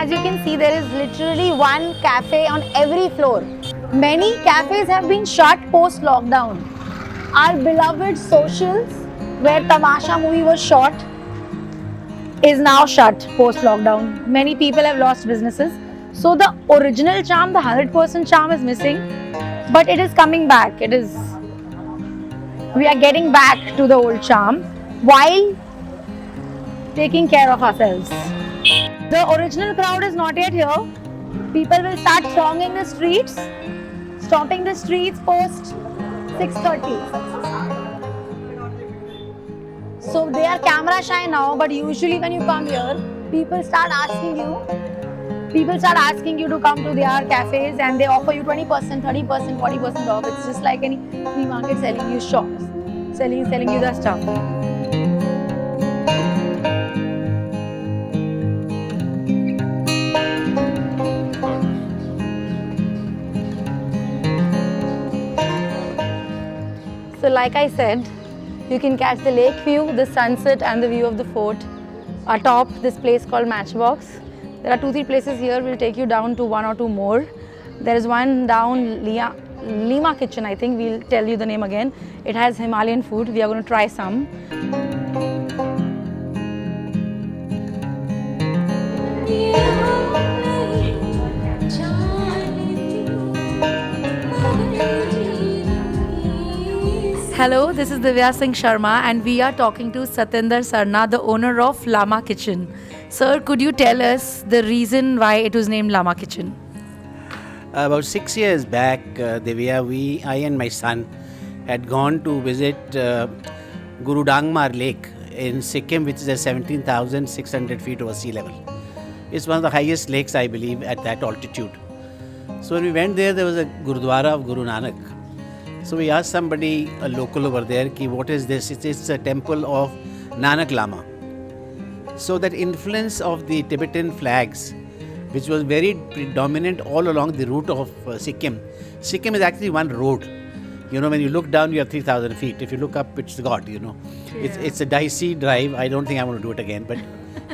as you can see, there is literally one cafe on every floor. Many cafes have been shut post-lockdown. Our beloved Socials, where Tamasha movie was shot, is now shut post-lockdown. Many people have lost businesses. So the original charm, the 100% charm is missing, but it is coming back. We are getting back to the old charm while taking care of ourselves. The original crowd is not yet here. People will start stomping the streets post 6:30. So they are camera shy now, but usually when you come here, people start asking you to come to their cafes, and they offer you 20%, 30%, 40% off. It's just like any flea market selling you shops, selling you the stuff. So like I said, you can catch the lake view, the sunset and the view of the fort atop this place called Matchbox. There are 2-3 places here. We'll take you down to 1 or 2 more. There is one down Lima Kitchen, I think. We'll tell you the name again. It has Himalayan food. We are going to try some. Hello, this is Divya Singh Sharma and we are talking to Satinder Sarna, the owner of Lama Kitchen. Sir, could you tell us the reason why it was named Lama Kitchen? About 6 years back, Divya, I and my son had gone to visit Guru Dangmar Lake in Sikkim, which is at 17,600 feet over sea level. It's one of the highest lakes, I believe, at that altitude. So when we went there was a Gurudwara of Guru Nanak. So we asked somebody, a local over there, what is this? It's a temple of Nanak Lama. So that influence of the Tibetan flags, which was very predominant all along the route of Sikkim. Sikkim is actually one road. You know, when you look down, you have 3,000 feet. If you look up, it's God, you know. Yeah. It's a dicey drive. I don't think I want to do it again, but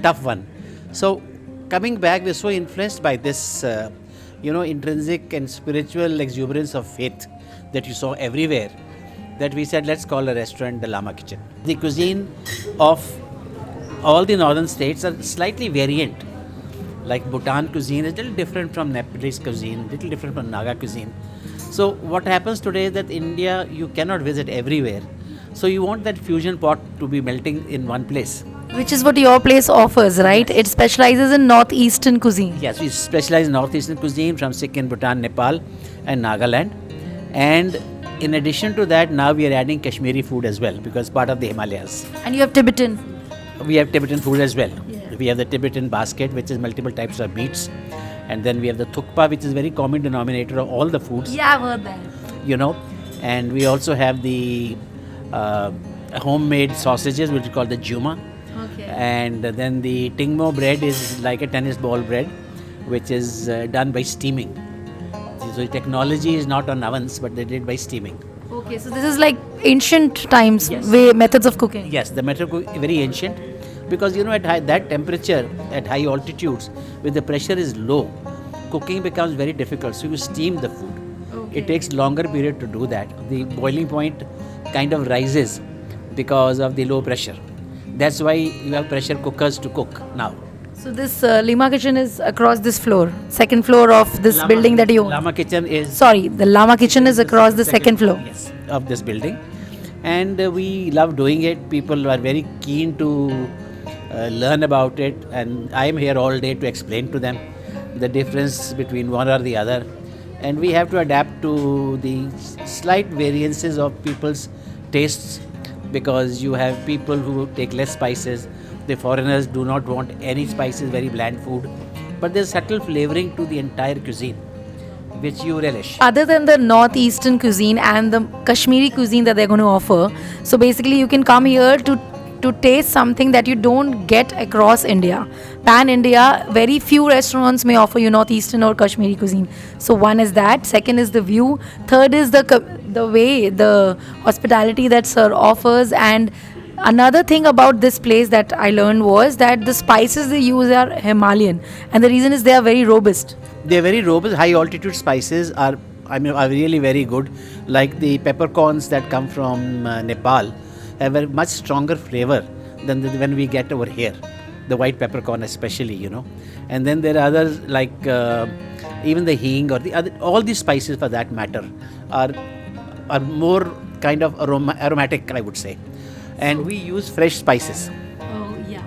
tough one. So coming back, we're so influenced by this, intrinsic and spiritual exuberance of faith that you saw everywhere, that we said, let's call a restaurant the Lama Kitchen. The cuisine of all the northern states are slightly variant. Like Bhutan cuisine is a little different from Nepalese cuisine, a little different from Naga cuisine. So what happens today is that India, you cannot visit everywhere. So you want that fusion pot to be melting in one place. Which is what your place offers, right? Yes. It specializes in northeastern cuisine. Yes, we specialize in northeastern cuisine from Sikkim, Bhutan, Nepal and Nagaland. And in addition to that, now we are adding Kashmiri food as well, because part of the Himalayas. And you have Tibetan. We have Tibetan food as well. Yeah. We have the Tibetan basket, which is multiple types of meats. And then we have the thukpa, which is very common denominator of all the foods. Yeah, I've heard that. You know, and we also have the homemade sausages, which is called the juma. Okay. And then the tingmo bread is like a tennis ball bread, which is done by steaming. So the technology is not on ovens, but they did by steaming. Okay, so this is like ancient times, Yes. methods of cooking. Yes, the method is very ancient, because you know at that temperature, at high altitudes, where the pressure is low, cooking becomes very difficult. So you steam the food. Okay. It takes longer period to do that. The boiling point kind of rises because of the low pressure. That's why you have pressure cookers to cook now. So this Lama Kitchen is across this floor, second floor of this building that you own. Lama Kitchen is... Sorry, the Lama Kitchen is across the second floor. Yes, of this building. And we love doing it. People are very keen to learn about it. And I am here all day to explain to them the difference between one or the other. And we have to adapt to the slight variances of people's tastes, because you have people who take less spices. The foreigners do not want any spices, very bland food. But there's subtle flavoring to the entire cuisine, which you relish. Other than the northeastern cuisine and the Kashmiri cuisine that they're going to offer, so basically you can come here to taste something that you don't get across India. Pan-India, very few restaurants may offer you northeastern or Kashmiri cuisine. So one is that. Second is the view. Third is the way, the hospitality that Sir offers, and another thing about this place that I learned was that the spices they use are Himalayan, and the reason is they are very robust. They're very robust. High altitude spices are really very good. Like the peppercorns that come from Nepal have a much stronger flavor than when we get over here. The white peppercorn, especially, you know. And then there are others like even the hing or the other, all these spices for that matter are more kind of aromatic, I would say. And we use fresh spices. Oh yeah.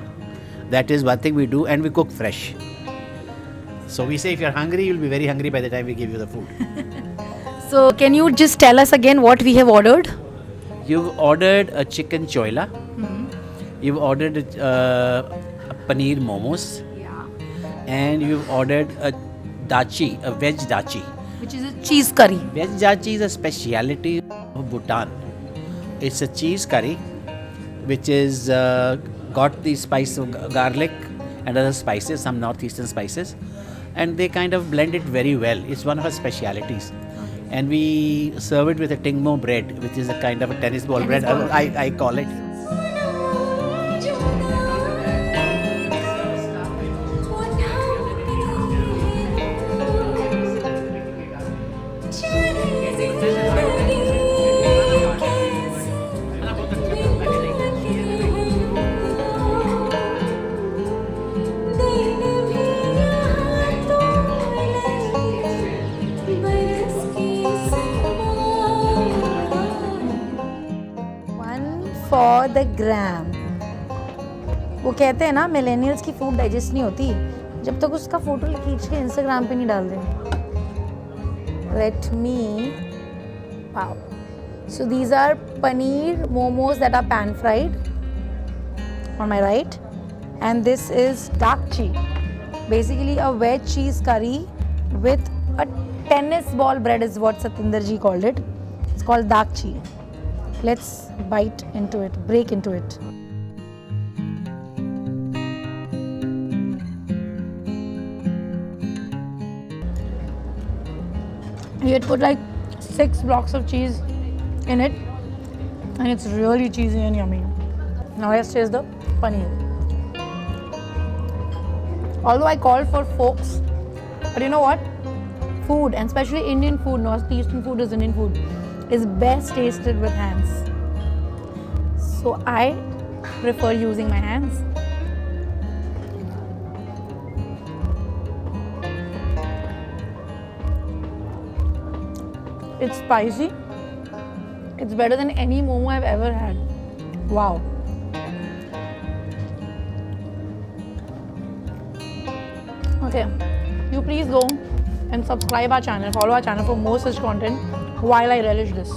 That is one thing we do, and we cook fresh. So we say if you're hungry, you'll be very hungry by the time we give you the food. So can you just tell us again what we have ordered? You've ordered a chicken choila. You've ordered a paneer momos. Yeah. And you've ordered a dachi, a veg dachi. Which is a cheese curry. Veg dachi is a speciality of Bhutan. It's a cheese curry which is got the spice of garlic and other spices, some northeastern spices, and they kind of blend it very well. It's one of our specialities. And we serve it with a tingmo bread, which is a kind of a tennis ball bread, I call it. For the gram. वो कहते हैं ना millennials की food digest नहीं होती जब तक उसका फोटो खींच के इंस्टाग्राम पे नहीं डाल दें. Let me. Wow. So these are paneer momos that are pan fried on my right, and this is dakchi, basically a veg cheese curry with a tennis ball bread is what Satinder ji called it. It's called dakchi. Let's bite into it, break into it. You had put like 6 blocks of cheese in it, and it's really cheesy and yummy. Now let's taste the paneer. Although I called for forks, but you know what? Food, and especially Indian food, Northeastern food is Indian food, is best tasted with hands. So I prefer using my hands. It's spicy. It's better than any momo I've ever had. Wow. Okay, you please go and subscribe our channel, follow our channel for more such content while I relish this.